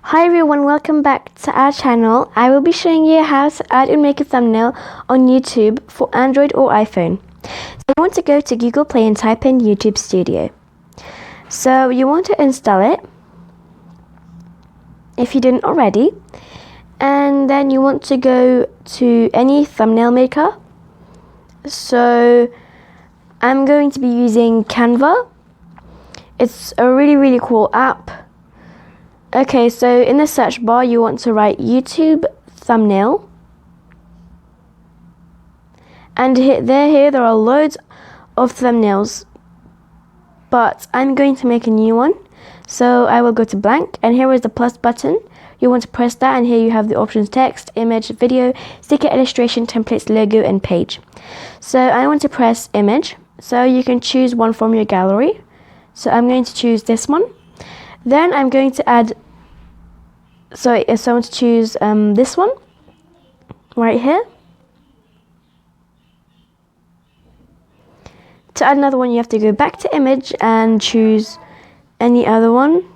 Hi everyone, welcome back to our channel. I will be showing you how to add and make a thumbnail on YouTube for Android or iPhone. So you want to go to Google Play and type in YouTube Studio. So you want to install it if you didn't already, and then you want to go to any thumbnail maker. So I'm going to be using Canva. It's a really cool app. Okay, so in the search bar you want to write YouTube thumbnail, and there are loads of thumbnails, but I'm going to make a new one. So I will go to blank, and here is the plus button. You want to press that, and here you have the options: text, image, video, sticker, illustration, templates, logo, and page. So I want to press image, so you can choose one from your gallery. So I'm going to choose this one. Then I'm going to add, so I want to choose this one right here. To add another one, you have to go back to image and choose any other one.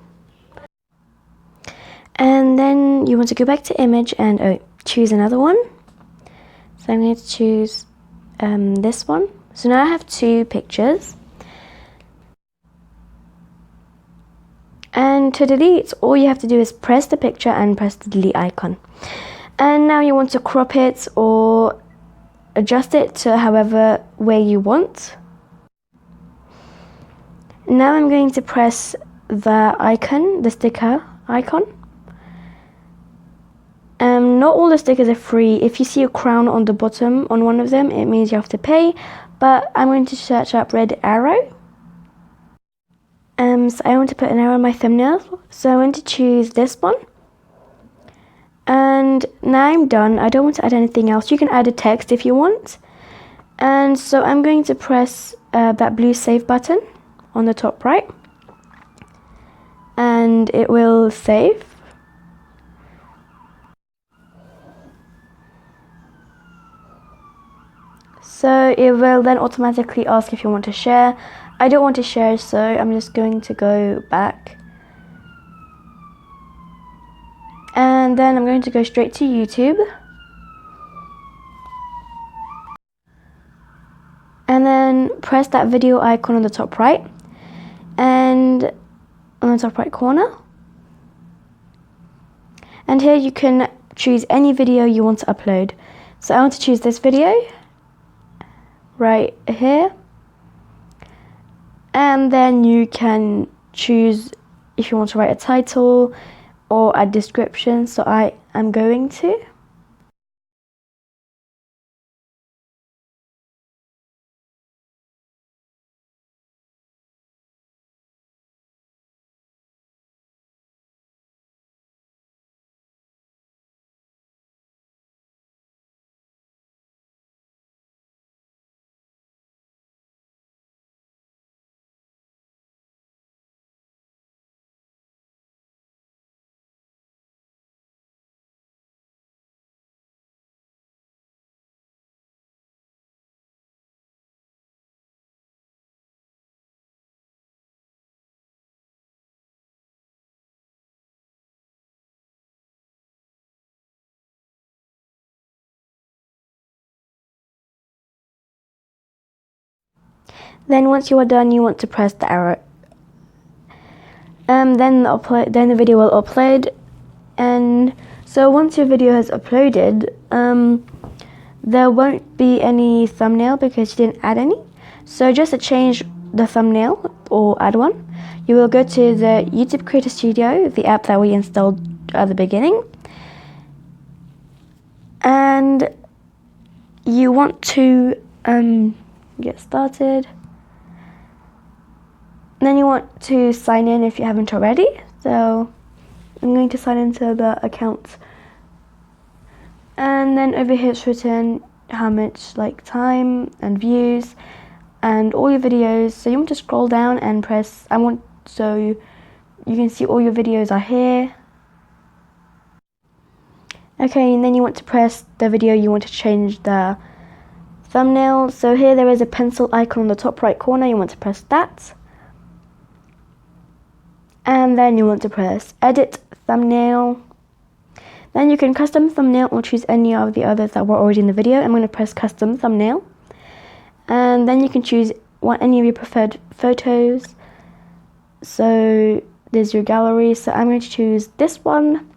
And then you want to go back to image and choose another one. So I'm going to choose this one. So now I have two pictures. And to delete, all you have to do is press the picture and press the delete icon. And now you want to crop it or adjust it to however way you want. Now I'm going to press the icon, the sticker icon. Not all the stickers are free. If you see a crown on the bottom on one of them, it means you have to pay. But I'm going to search up red arrow. So I want to put an arrow on my thumbnail. So I want to choose this one. And now I'm done. I don't want to add anything else. You can add a text if you want. And so I'm going to press that blue save button on the top right. And it will save. So it will then automatically ask if you want to share. I don't want to share, so I'm just going to go back. And then I'm going to go straight to YouTube. And then press that video icon on the top right. And on the top right corner. And here you can choose any video you want to upload. So I want to choose this video right here. And then you can choose if you want to write a title or a description. So I am going to. Then once you are done, you want to press the arrow. Then the video will upload. And so once your video has uploaded, there won't be any thumbnail because you didn't add any. So just to change the thumbnail or add one, you will go to the YouTube Creator Studio, the app that we installed at the beginning. And you want to get started. Then you want to sign in if you haven't already. So I'm going to sign into the account. And then over here it's written how much time and views and all your videos. So you want to scroll down and press so you can see all your videos are here. Okay, and then you want to press the video you want to change the thumbnail. So here there is a pencil icon on the top right corner. You want to press that. And then you want to press edit thumbnail. Then you can custom thumbnail or choose any of the others that were already in the video. I'm going to press custom thumbnail. And then you can choose any of your preferred photos. So there's your gallery. So I'm going to choose this one.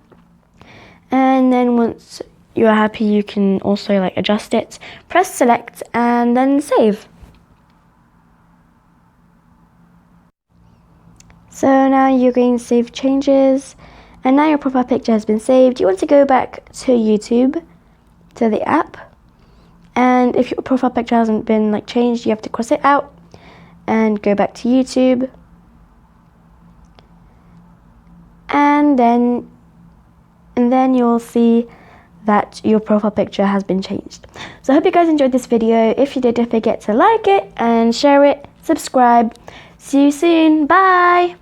And then once you're happy, you can also like adjust it. Press select and then save. So now you're going to save changes. And now your profile picture has been saved. You want to go back to YouTube, to the app. And if your profile picture hasn't been like changed, you have to cross it out and go back to YouTube. And then you'll see that your profile picture has been changed. So I hope you guys enjoyed this video. If you did, don't forget to like it and share it, subscribe. See you soon. Bye.